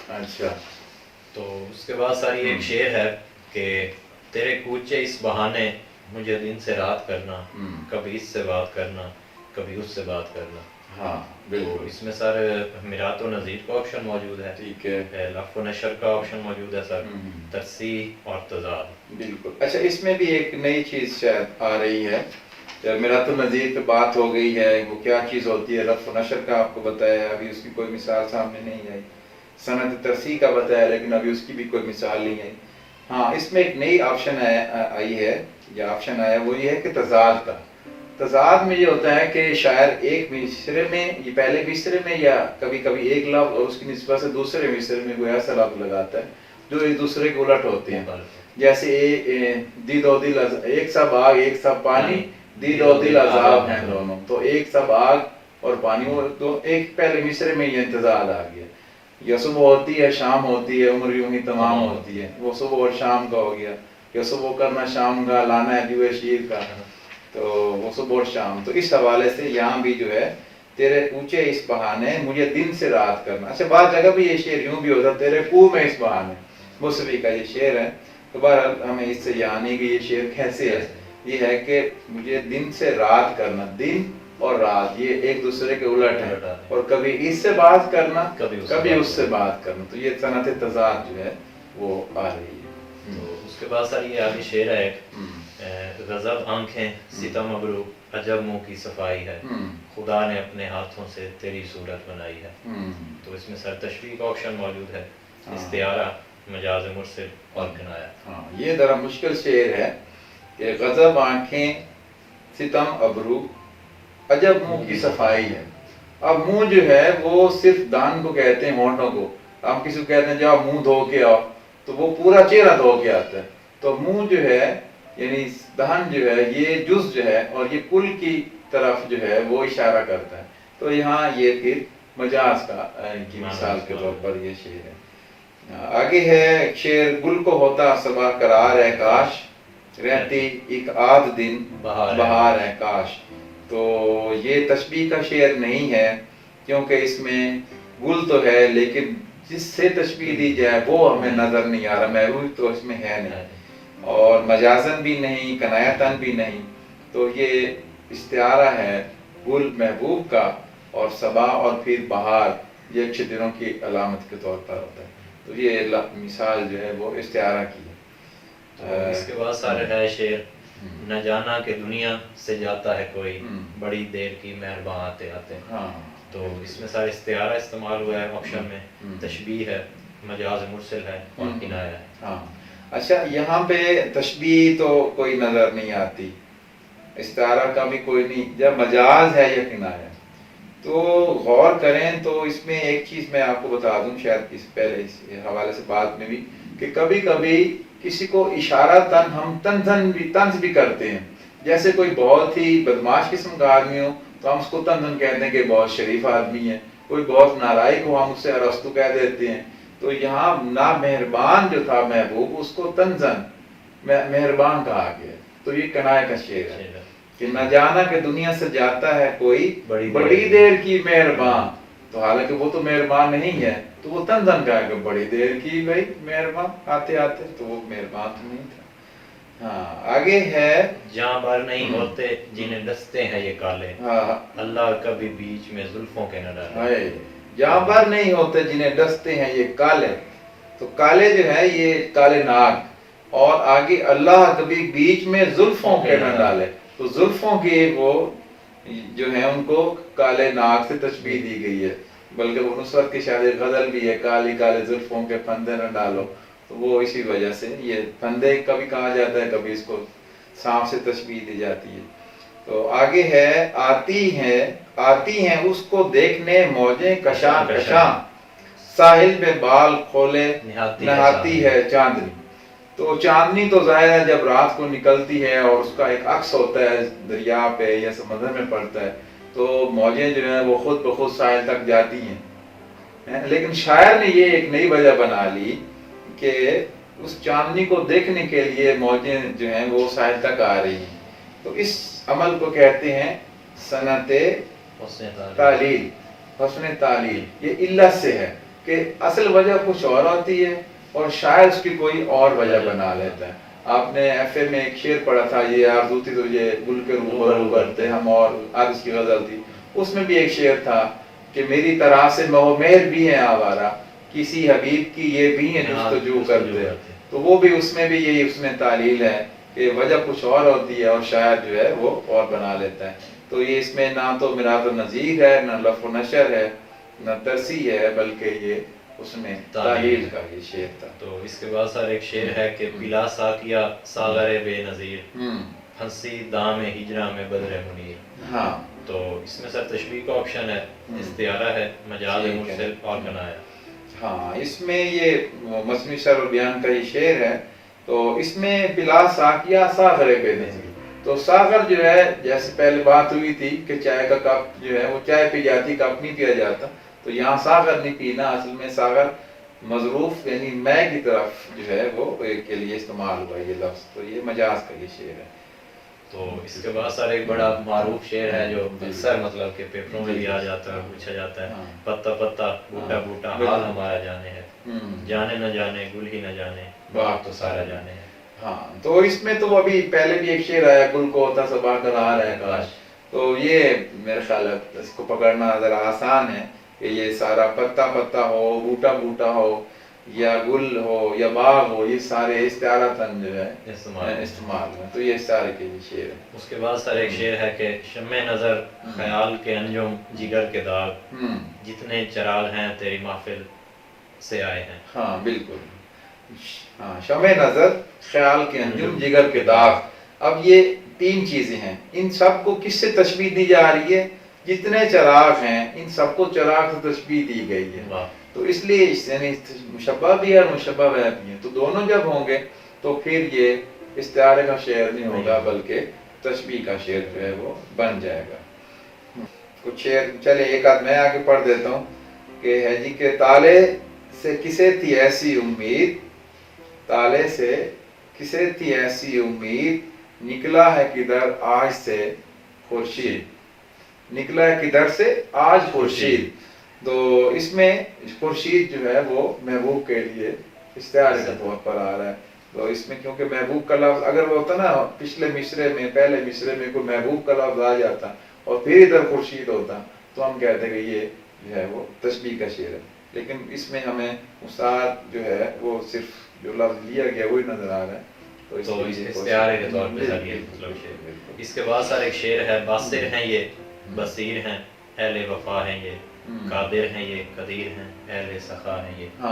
اچھا تو اس کے بعد ساری ایک شعر ہے کہ تیرے کوچے اس بہانے مجھے دن سے رات کرنا، کبھی اس سے بات کرنا کبھی اس سے بات کرنا. ہاں تو بالکل اس میں سر میرات و نظیر کا آپشن موجود ہے، ٹھیک ہے. لف و نشر کا آپشن موجود ہے سر، ترسیح اور تضاد. بالکل. اچھا اس میں بھی ایک نئی چیز شاید آ رہی ہے. میرات النظیر پہ بات ہو گئی ہے، وہ کیا چیز ہوتی ہے. رف و نشر کا آپ کو بتایا، ابھی اس کی کوئی مثال سامنے نہیں آئی. سند ترسیح کا بتایا لیکن ابھی اس کی بھی کوئی مثال نہیں آئی. ہاں اس میں ایک نئی آپشن آئی ہے، یا آپشن آیا وہ یہ ہے کہ تضاد کا. تضاد میں یہ ہوتا ہے کہ شاعر ایک مصرے میں، یہ پہلے مصرے میں یا کبھی کبھی ایک لفظ اور اس کی نسبت سے دوسرے مصرے میں کوئی ایسا لفظ لگاتا ہے جو ایک دوسرے کے الٹ ہوتے ہیں. جیسے دید و دل ایک سب آگ ایک سب پانی، دید و دل عذاب ہیں دونوں. تو ایک سب آگ اور پانی، وہ تو ایک پہلے مصرے میں یہ تضاد آ گیا. یا صبح ہوتی ہے شام ہوتی ہے، عمر یوں ہی تمام ہوتی ہے، وہ صبح اور شام کا ہو گیا. یا صبح کرنا شام کا لانا ہے دیوے شیر کا، تو وہ صبح اور شام. تو اس حوالے سے یہاں بھی جو ہے تیرے اونچے اس بہانے مجھے دن سے رات کرنا. اچھا بعض جگہ بھی یہ شعر یوں بھی ہوتا ہے، تیرے کوہ میں اس بہانے، موسوی کا یہ شعر ہے. تو بہرحال ہمیں اس سے یعنی کہ یہ شعر کیسے ہے، یہ ہے کہ مجھے دن سے رات کرنا، دن اور رات یہ ایک دوسرے کے الٹ ہے، اور کبھی اس سے بات کرنا کبھی اس سے بات کرنا. تو یہ صنعت تضاد جو ہے وہ آ رہی ہے. تو اس کے بعد سر یہ آگے شعر ہے ایک، غضب آنکھیں ستم ابرو عجب منہ کی صفائی ہے، خدا نے اپنے ہاتھوں سے تیری صورت بنائی ہے. تو اس میں سر تشبیہ کا آپشن موجود ہے، استعارہ، مجاز مرسل اور کنایا. ہاں یہ ذرا مشکل شعر ہے کہ غضب آنکھیں ستم ابرو عجب منہ کی صفائی ہے. اب منہ جو ہے وہ صرف دان کو کہتے ہیں، ہونٹوں کو. ہم کسی کو کہتے ہیں جاؤ منہ دھو کے آؤ، تو وہ پورا چہرہ دھو کے آتا ہے. تو منہ جو ہے یعنی دہن جو ہے یہ جز جو ہے، اور یہ کل کی طرف جو ہے وہ اشارہ کرتا ہے. تو یہاں یہ پھر مجاز کا کی مثال کے طور پر یہ شعر ہے. آگے ہے شعر، گل کو ہوتا صبا قرار ہے کاش، رہتی ایک آدھ دن بہار ہے کاش. تو یہ تشبیہ کا شعر نہیں ہے، کیونکہ اس میں گل تو ہے لیکن جس سے تشبیہ دی جائے وہ ہمیں نظر نہیں آ رہا، محبوب تو اس میں ہے نہیں، اور مجازن بھی نہیں، کنایتن بھی نہیں. تو یہ استعارہ ہے گل محبوب کا، اور صبا اور پھر بہار یہ اچھے دنوں کی علامت کے طور پر ہوتا ہے. تو یہ مثال جو ہے وہ استعارہ کی ہے. اس کے بعد سارے ہے شعر، نہ جانا کہ دنیا سے جاتا ہے کوئی، بڑی دیر کی مہرباں آتے آتے. تو اس میں سارے استعارہ استعمال ہوا ہے آپشن میں، تشبیہ ہے، مجاز مرسل ہے اور کنایہ ہے. ہاں اچھا یہاں پہ تشبیہ تو کوئی نظر نہیں آتی، استعارہ کا بھی کوئی نہیں. جب مجاز ہے یا کنایہ تو غور کریں تو اس میں ایک چیز میں آپ کو بتا دوں، شاید اس پہلے اس حوالے سے بات میں بھی، کہ کبھی کبھی کسی کو اشارتاً ہم طنز بھی کرتے ہیں. جیسے کوئی بہت ہی بدماش قسم کا آدمی ہو تو ہم اس کو طنزاً کہتے ہیں کہ بہت شریف آدمی ہے. کوئی بہت نالائق ہو ہم اس سے ارسطو کہہ دیتے ہیں. تو یہاں نا مہربان جو تھا محبوب، اس کو طنزاً مہربان کہا گیا. تو یہ کنایہ کا شعر ہے کہ نہ جانا کہ دنیا سے جاتا ہے کوئی بڑی دیر کی مہربان. تو حالانکہ وہ تو مہربان نہیں ہے، تو وہ طنزاً کہا کہ بڑی دیر کی بھائی مہربان آتے آتے، تو وہ مہربان تو نہیں تھا. ہاں آگے ہے، جہاں بار نہیں ہوتے جنہیں ڈستے ہیں یہ کالے، اللہ کبھی بیچ میں زلفوں کے نہ ڈالے. جہاں بار نہیں ہوتے جنہیں ڈستے ہیں یہ کالے. تو کالے جو ہے یہ کالے ناگ، اور آگے اللہ کبھی بیچ میں زلفوں کے نہ ڈالے. تو زلفوں کی وہ جو ہے ان کو کالے ناگ سے تشبیہ دی گئی ہے. بلکہ وہ نصرت کی شاید غزل بھی ہے، کالی کالے زلفوں کے پھندے نہ ڈالو. تو وہ اسی وجہ سے یہ پھندے کبھی کہا جاتا ہے، کبھی اس کو سانپ سے تشبیہ دی جاتی ہے. تو آگے ہے، آتی ہیں اس کو دیکھنے موجیں کشاں کشاں، ساحل پہ بال کھولے نہاتی ہے چاندنی. تو چاندنی تو ظاہر ہے جب رات کو نکلتی ہے اور اس کا ایک عکس ہوتا ہے دریا پہ یا سمندر میں پڑتا ہے، تو موجیں جو ہیں وہ خود بخود ساحل تک جاتی ہیں. لیکن شاعر نے یہ ایک نئی وجہ بنا لی کہ اس چاندنی کو دیکھنے کے لیے موجیں جو ہیں وہ ساحل تک آ رہی ہیں. تو اس عمل کو کہتے ہیں صنعت تعلیل، حسن تعلیل. یہ علت سے ہے کہ اصل وجہ کچھ اور ہوتی ہے اور شاید اس کی کوئی اور وجہ بنا لیتا ہے. آپ نے ایف اے میں ایک شعر پڑھا تھا، یہ آرزو تھی تو یہ گل کے روبرو کرتے ہم، اور عرض کی غزل تھی. اس میں بھی ایک شعر تھا کہ میری طرح سے مہر بھی ہیں آوارہ، کسی حبیب کی یہ بھی ہیں جستجو کرتے. تو وہ بھی اس میں بھی یہی اس میں تعلیل ہے کہ وجہ کچھ اور ہوتی ہے اور شاید جو ہے وہ اور بنا لیتا ہے. تو یہ اس میں نہ تو میراث النظیر ہے، نہ لف و نشر ہے، نہ ترسی ہے، بلکہ یہ اس میں تعلیل کا یہ شعر تھا. تو اس کے بعد سر ایک شعر ہے کہ پلا ساکیا ساغر بے نظیر، پھنسی دام ہجرا میں بدر منیر. ہاں تو اس میں سر تشبیہ کا آپشن ہے، استعارہ ہے، مجاز مرسل اور کنایا. ہاں اس میں یہ مصنوعی شعر و بیان کا یہ شعر ہے. تو اس میں پلا ساکیا ساغر بے نظیر، تو ساغر جو ہے جیسے پہلے بات ہوئی تھی کہ چائے کا کپ جو ہے وہ چائے پی جاتی، کپ نہیں پیا جاتا. تو یہاں ساغر نہیں پینا، اصل میں ساغر مظروف یعنی میں کی طرف جو ہے وہ کے لیے استعمال ہوا یہ لفظ. تو یہ مجاز کا یہ شعر ہے. تو اس کے بعد سر ایک بڑا معروف شعر ہے جو اکثر مطلب کہ پیپروں میں بھی آ جاتا ہے، پوچھا جاتا ہے، پتا پتا بوٹا بوٹا حال ہمارا جانے ہے، جانے نہ جانے گل ہی نہ جانے باغ تو سارا جانے ہے. ہاں تو اس میں تو ابھی پہلے بھی ایک شعر آیا، گل کو ہوتا صبا کر آ رہا ہے کاش. تو یہ میرے خیال ہے اس کو پکڑنا ذرا آسان ہے کہ یہ سارا پتا پتا ہو، بوٹا بوٹا ہو، یا گل ہو یا باغ ہو، یہ سارے استعارہ تن جو ہے استعمال میں. تو یہ استعارے کے لیے شعر ہے. اس کے بعد سر ایک شعر ہے کہ شمع نظر خیال کے انجم جگر کے داغ، جتنے چراغ ہیں تیری محفل سے آئے ہیں. ہاں بالکل، ہاں شمع نظر خیال کے انجم جگر کے داغ. اب یہ تین چیزیں ہیں، ان سب کو کس سے تشبیہ دی جا رہی ہے؟ جتنے چراغ ہیں ان سب کو چراغ سے تشبیہ دی گئی ہے. تو اس لیے یعنی مشبہ بھی ہے اور مشبہ بھی ہے. تو دونوں جب ہوں گے تو پھر یہ استعارے کا شعر نہیں ہوگا بلکہ تشبیہ کا شعر جو ہے وہ بن جائے گا. کچھ شعر چلے ایک آدھ میں آگے پڑھ دیتا ہوں کہ ہے جی کہ تالے سے کسے تھی ایسی امید، تالے سے کسے تھی ایسی امید، نکلا ہے کدھر آج سے خورشید، نکلا ہے کدھر سے آج خورشید. تو اس میں خورشید جو ہے وہ محبوب کے لیے استعارے کے طور پر آ رہا ہے. تو اس میں کیونکہ محبوب کا لفظ اگر وہ ہوتا نا پچھلے مصرے میں، پہلے مصرے میں کوئی محبوب کا لفظ آ جاتا اور پھر ادھر خورشید ہوتا تو ہم کہتے کہ یہ جو ہے وہ تشبیہ کا شعر ہے. لیکن اس میں ہمیں استاد جو ہے وہ صرف جو لفظ لیا گیا وہی نظر آ رہا ہے. تو اس استعارے کے طور پہ سر یہ مطلب شعر. اس کے بعد سر ایک شعر ہے، باصر ہیں یہ بصیر ہیں اہل وفا ہیں یہ، قادر ہیں یہ قدیر ہیں اہل سخا ہیں یہ.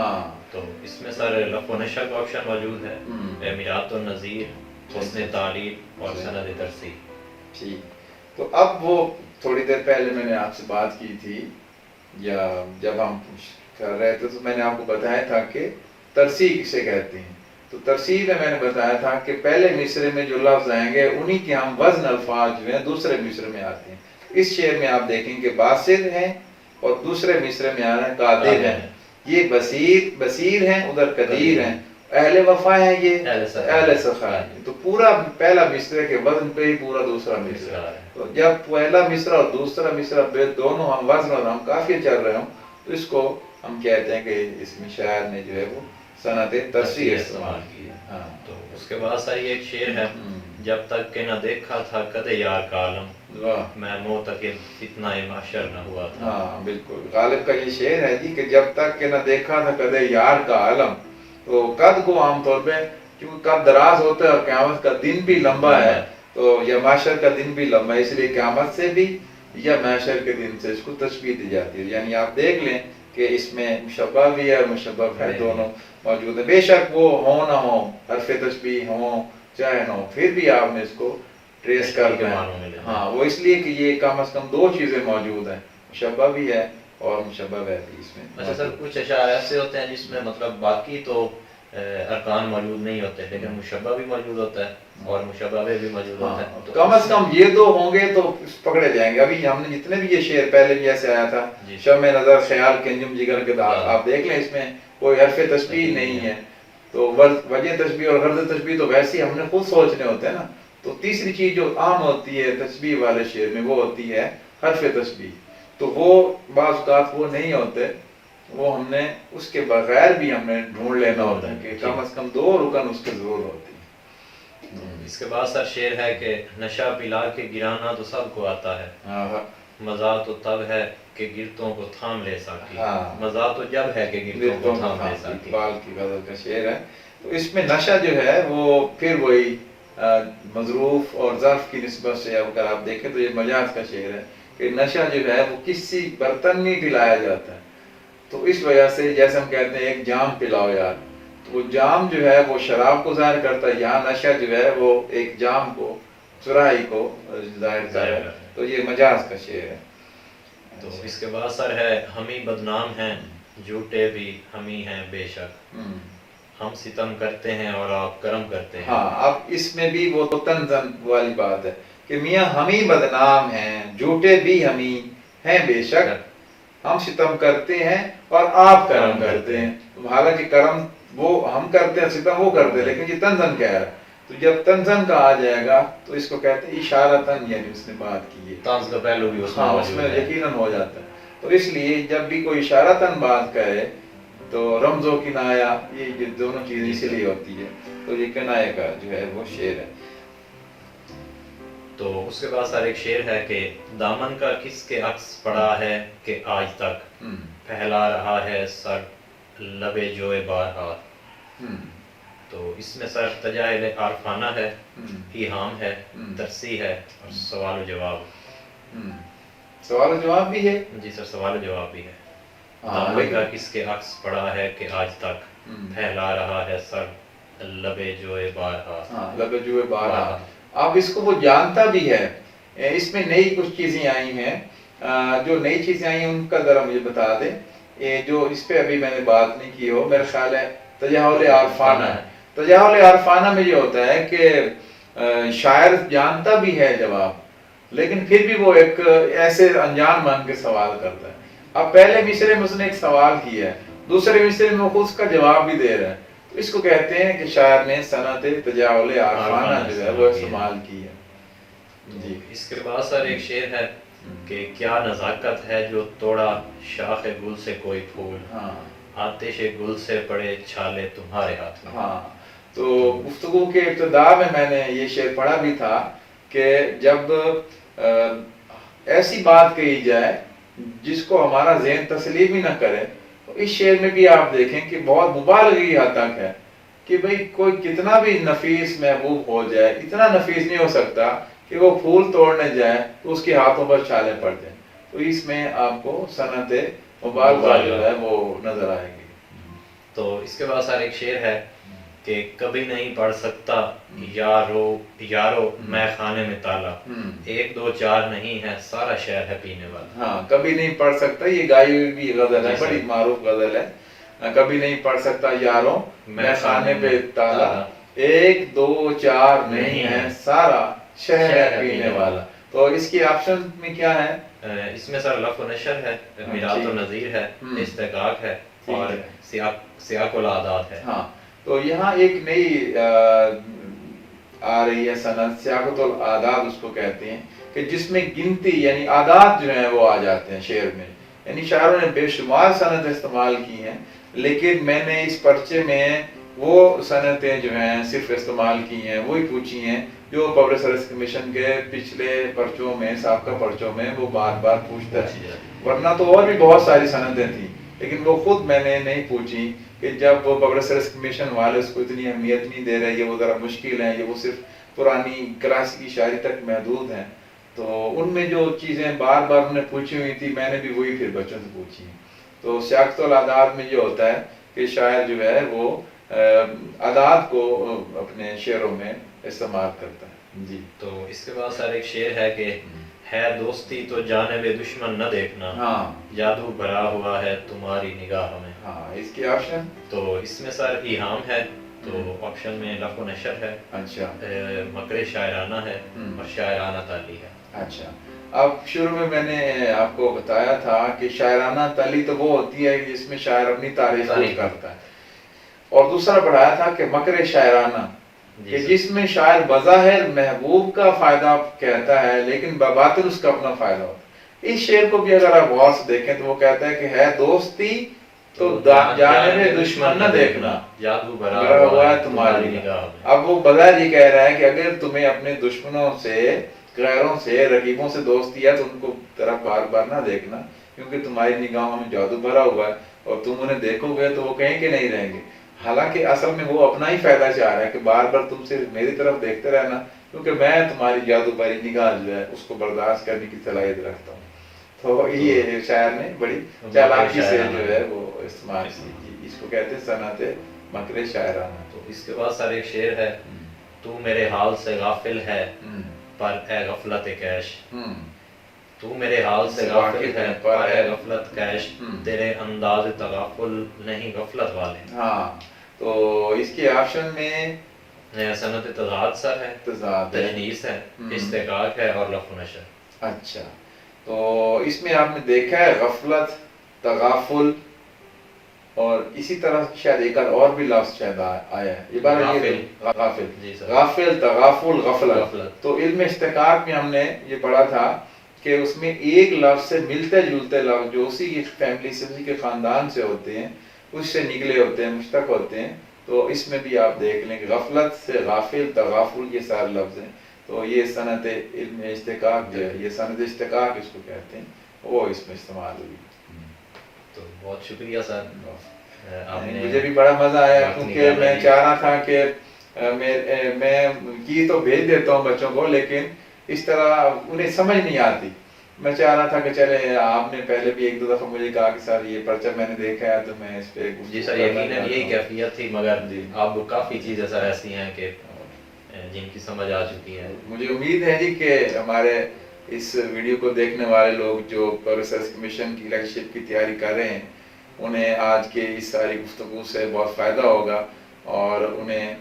تو اس میں سر لف و نشر کا آپشن موجود ہے، میراث النظیر، حسن تعلیل اور سند ترسی. ٹھیک. تو اب وہ تھوڑی دیر پہلے میں نے آپ سے بات کی تھی یا جب ہم کر رہے تھے تو میں نے آپ کو بتایا تھا کہ ترسی کسے کہتے ہیں. تو ترسی میں نے بتایا تھا کہ پہلے مصرے میں جو لفظ آئیں گے انہی کے ہم وزن الفاظ جو ہیں دوسرے مصرے میں آتے ہیں. اس شعر میں آپ دیکھیں کہ باصر ہیں اور دوسرے مصرے میں آ رہا ہے قادر ہیں. یہ بصیر ہیں، ادھر قدیر ہیں. اہل وفا ہیں یہ اہل سخا ہیں. تو پورا پہلا مصرے کے وزن پہ ہی پورا دوسرا مصرا ہے. تو جب پہلا مصرا اور دوسرا مصرا پہ دونوں ہم وزن اور ہم کافی چل رہے ہوں تو اس کو ہم کہتے ہیں کہ اس میں شاعر نے جو ہے وہ صنعت ترسی استعمال کی ہے. ہاں. تو اس کے بعد سر یہ ایک شعر ہے، جب تک کہ نہ دیکھا تھا کدے یار کا عالم، میں موت تک فتنہ محشر نہ ہوا تھا. ہاں بالکل، غالب کا یہ شعر ہے جی کہ جب تک کہ نہ دیکھا تھا کدے یار کا عالم. تو قد کو عام طور پہ کیونکہ قد دراز ہوتا ہے اور قیامت کا دن بھی لمبا ہے تو یا محشر کا دن بھی لمبا ہے، اس لیے قیامت سے بھی یا محشر کے دن سے اس کو تشبیہ دی جاتی ہے. یعنی آپ دیکھ لیں کہ اس میں مشبہ بھی ہے اور مشبہ ہے، دونوں موجود ہے. بے شک وہ ہو نہ ہو، حرف تشبیہ ہو چاہے نہ ہو، پھر بھی آپ نے اس کو ٹریس کر دیں. ہاں وہ اس لیے کہ یہ کم از کم دو چیزیں موجود ہیں، مشبہ بھی ہے اور مشبہ ہے بھی اس میں. اچھا سر، کچھ اشعار ایسے ہوتے ہیں جس میں مطلب باقی تو ارکان موجود نہیں ہوتے لیکن مشبہ بھی موجود ہوتا ہے اور مشبہ بھی موجود ہوتا ہے. تو کم از کم یہ دو ہوں گے تو پکڑے جائیں گے. ابھی ہم نے جتنے بھی یہ شعر پہلے بھی ایسے آیا تھا، شمع نظر خیال کے انجم جگر کے داغ، آپ دیکھ لیں اس میں کوئی حرف تشبیہ نہیں ہے. تو وجہ تشبیہ اور غرض تشبیہ تو ویسے ہی ہم نے خود سوچنے ہوتے ہیں نا. تو تیسری چیز جو عام ہوتی ہے تشبیہ والے شعر میں وہ ہوتی ہے حرف تشبیہ. تو وہ بعض اوقات وہ نہیں ہوتے, وہ ہم نے اس کے بغیر بھی ہم نے ڈھونڈ لینا ہوتا ہے کہ کم از کم 2 رکن اس کے ضرور ہوتی ہے. اس کے بعد سر شعر ہے کہ نشہ پلا کے گرانا تو سب کو آتا ہے, مزہ تو تب ہے کہ گرتوں کو تھام لے ساکی, مزہ تو جب ہے کہ گرتوں کو تھام لے ساکی. اقبال کی غزل کا شعر ہے. تو اس میں نشہ جو ہے وہ پھر وہی مظروف اور ظرف کی نسبت سے اگر آپ دیکھیں تو یہ مجاز کا شعر ہے کہ نشہ جو ہے وہ کسی برتن میں پلایا جاتا ہے. تو اس وجہ سے جیسے ہم کہتے ہیں ایک جام پلاؤ یار, تو وہ جام جو ہے وہ شراب کو ظاہر کرتا ہے, یہاں نشہ جو ہے وہ ایک جام کو سرائی کو ظاہر کرتا ہے. تو یہ مجاز کا شعر ہے. تو اس کے بعد سر ہے ہم ہی بدنام ہیں جھوٹے بھی ہم ہی ہیں بے شک, ہم ستم کرتے ہیں اور آپ کرم کرتے ہیں. ہاں, اب اس میں بھی وہ تنزن والی بات ہے کہ میاں ہم ہی بدنام ہیں جھوٹے بھی ہم ہی ہیں بے شک, ہم ستم کرتے ہیں اور آپ کرم کرتے ہیں. حالانکہ کرم وہ ہم کرتے ہیں, ستم وہ کرتے ہیں, لیکن یہ تنزن کہہ رہا ہے. تو جب تنزن کا آ جائے گا تو اس کو کہتے ہیں اشارتاً, یعنی اس نے بات کی ہے, طنز کا پہلو بھی اس میں یقیناً ہو جاتا ہے. تو اس لیے جب بھی کوئی اشارتاً بات کرے تو رمز و کنایا یہ دونوں چیزیں اسی لیے ہوتی ہے. تو یہ کنایہ کا جو ہے وہ شعر ہے. تو اس کے بعد سر ایک شعر ہے کہ دامن کا کس کے عکس پڑا ہے کہ آج تک پھیلا رہا ہے سر لبے جوئے بارہا. تو اس میں سر تجاہل عارفانہ ہے, ایہام ہے, ترسی ہے اور سوال و جواب. سوال و جواب بھی ہے. جی سر, سوال و جواب بھی ہے. دامن کا کس کے عکس پڑا ہے کہ آج تک پھیلا رہا ہے سر لبے جوئے بارہا. لبے جوئے بارہا, اب اس کو وہ جانتا بھی ہے. اس میں نئی کچھ چیزیں آئی ہیں, جو نئی چیزیں آئی ہیں ان کا ذرا مجھے بتا دیں. یہ جو اس پہ ابھی میں نے بات نہیں کی ہو, میرا خیال ہے تجاہل عارفانہ ہے. تجاہل عارفانہ میں یہ ہوتا ہے کہ شاعر جانتا بھی ہے جواب, لیکن پھر بھی وہ ایک ایسے انجان مان کے سوال کرتا ہے. اب پہلے مصرے میں اس نے ایک سوال کیا ہے, دوسرے مصرے میں وہ اس کا جواب بھی دے رہا ہے. تو اس کو کہتے ہیں کہ شاعر نے صنعت تجاہل عارفانہ جو ہے وہ استعمال کی ہے. جی, اس کے بعد سر ایک شعر ہے کہ کیا نزاکت ہے جو توڑا شاخ گل سے کوئی پھول, آتش گل سے پڑے چھالے تمہارے ہاتھ میں. ہاں, تو گفتگو کے ابتدا میں نے یہ شعر پڑھا بھی تھا کہ جب ایسی بات کہی جائے جس کو ہمارا ذہن تسلیم ہی نہ کرے, تو اس شعر میں بھی آپ دیکھیں کہ بہت مبالغی حد تک ہے کہ بھئی کوئی کتنا بھی نفیس محبوب ہو جائے, اتنا نفیس نہیں ہو سکتا کہ وہ پھول توڑنے جائے تو اس کے ہاتھوں پر چھالے پڑ جائیں. تو اس میں آپ کو صنعت مبالغہ جو ہے وہ نظر آئے گی. تو اس کے بعد سر ایک شعر ہے کہ کبھی نہیں پڑھ سکتا یارو میں خانے میں تالا, 1 2 4 نہیں ہے سارا شہر ہے پینے والا. ہاں, کبھی نہیں پڑھ سکتا, یہ گائی ہوئی بھی غزل ہے, بڑی معروف غزل ہے. کبھی نہیں پڑھ سکتا یاروں میں خانے پہ تالا, 1 2 4 نہیں ہے سارا شہر ہے پینے والا. تو اس کی آپشن میں کیا ہے؟ اس میں سر لف و نشر ہے, میرات و نظیر ہے, استحقاق ہے اور سیاق العادات ہے. ہاں, تو یہاں ایک نئی آ رہی ہے صنعت, سیاقت العادات اس کو کہتے ہیں, کہ جس میں گنتی یعنی عادات جو ہیں وہ آ جاتے ہیں شعر میں. یعنی شاعروں نے بے شمار صنعتیں استعمال کی ہیں, لیکن میں نے اس پرچے میں وہ صنعتیں جو ہیں صرف استعمال کی ہیں, وہی پوچھی ہیں جو پبلک سروس کمیشن کے پچھلے پرچوں میں, سابقہ پرچوں میں وہ بار بار پوچھتا ہے. ورنہ تو اور بھی بہت ساری صنعتیں تھیں, لیکن وہ خود میں نے نہیں پوچھی کہ جب وہ پبلک سروس کمیشن والے اس کو اتنی اہمیت نہیں دے رہے, یہ وہ ذرا مشکل ہیں, یہ وہ صرف پرانی کلاسیکی شاعری تک محدود ہیں. تو ان میں جو چیزیں بار بار انہوں نے پوچھی ہوئی تھی, میں نے بھی وہی پھر بچوں سے پوچھی ہیں. تو سیاقت العادات میں یہ ہوتا ہے کہ شاعر جو ہے وہ عادات کو اپنے شعروں میں استعمال کرتا ہے. جی, تو اس کے بعد سر ایک شعر ہے کہ ہے دوستی تو جانب دشمن نہ دیکھنا, جادو بھرا ہوا ہے تمہاری نگاہ میں. ہاں, اس کی آپشن تو اس میں سر ایہام ہے, تو آپشن میں لف و نشر ہے, اچھا, مکر شاعرانہ ہے اور شاعرانہ تالی ہے. اچھا, اب شروع میں نے آپ کو بتایا تھا کہ شاعرانہ تالی تو وہ ہوتی ہے جس میں شاعر اپنی تعریف کرتا ہے. اور دوسرا پڑھایا تھا کہ مکر شاعرانہ، کہ جس میں شاعر بظاہر محبوب کا فائدہ کہتا ہے لیکن بباطن اس کا اپنا فائدہ ہوتا ہے۔ اس شعر کو بھی اگر آپ غور سے دیکھیں تو وہ کہتا ہے کہ ہے دوستی تو جانب دشمن نہ دیکھنا، جادو بھرا ہوا ہے تمہاری نگاہ میں۔ اب وہ بظاہر یہ کہہ رہا ہے کہ اگر تمہیں اپنے دشمنوں سے، غیروں سے، رقیبوں سے دوستی ہے تو ان کو طرف بار بار نہ دیکھنا، کیونکہ تمہاری نگاہوں میں جادو بھرا ہوا ہے اور تم انہیں دیکھو گے تو وہ کہیں کہ نہیں رہیں گے۔ حالانکہ اصل میں وہ اپنا ہی فائدہ چاہ رہا ہے کہ بار بار تم صرف میری طرف دیکھتے رہنا، کیونکہ میں تمہاری جادو بھری نگاہ جو ہے اس کو برداشت کرنے کی صلاحیت رکھتا ہوں۔ تو یہ شاعر نے بڑی چالاکی سے جو ہے وہ استعمال کی، اس کو کہتے ہیں صنعت مکر شاعرانہ۔ تو اس کے بعد سر ایک شعر ہے، تو میرے حال سے غافل ہے پر اے غفلت کیش، تو میرے حال سے غافل ہے پر اے غفلت کیش، تیرے انداز تغافل نہیں غفلت والے۔ ہاں، تو اس کے آپشن میں صنعت تضاد سر ہے، تجنیس ہے، استحقاق ہے اور لف و نشر۔ اچھا، تو اس میں آپ نے دیکھا ہے غفلت، تغافل اور اسی طرح شاید ایک اور بھی لفظ شاید آیا ہے، یہ بات غافل، تغافل، غفلت۔ تو علم اشتقاق میں ہم نے یہ پڑھا تھا کہ اس میں ایک لفظ سے ملتے جلتے لفظ جو اسی کی فیملی سے، اسی کے خاندان سے ہوتے ہیں، اس سے نکلے ہوتے ہیں، مشتق ہوتے ہیں۔ تو اس میں بھی آپ دیکھ لیں کہ غفلت سے غافل، تغافل، یہ سارے لفظ ہیں۔ تو یہ صنعت علم اشتقاق جو ہے، یہ صنعت اشتقاق اس کو کہتے ہیں، وہ اس میں استعمال ہوئی۔ تو بہت شکریہ سر، مجھے بھی بڑا مزہ آیا، کیونکہ میں چاہ رہا تھا کہ میں کی تو بھیج دیتا ہوں بچوں کو، لیکن اس طرح انہیں سمجھ نہیں آتی۔ میں چاہ رہا تھا کہ چلے، آپ نے پہلے بھی ایک دو دفعہ مجھے کہا کہ سر یہ پرچہ میں نے دیکھا ہے تو میں اس پہ جی سر یقیناً یہی کیفیت تھی، مگر اب کافی چیزیں سر ایسی ہیں کہ جن کی سمجھ آ چکی ہے۔ مجھے امید ہے جی کہ ہمارے اس ویڈیو کو دیکھنے والے لوگ جو ریسرچ کمیشن کی لیکچرشپ کی تیاری کر رہے ہیں، انہیں آج کے اس ساری گفتگو سے بہت فائدہ ہوگا اور انہیں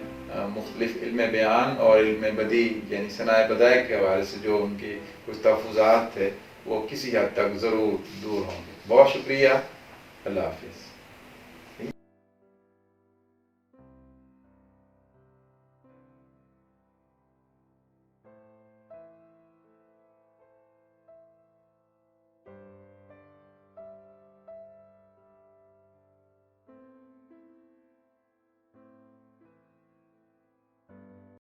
مختلف علم بیان اور علم بدیع یعنی صنائع بدائع کے حوالے سے جو ان کے کچھ تحفظات تھے وہ کسی حد تک ضرور دور ہوں گے۔ بہت شکریہ، اللہ حافظ۔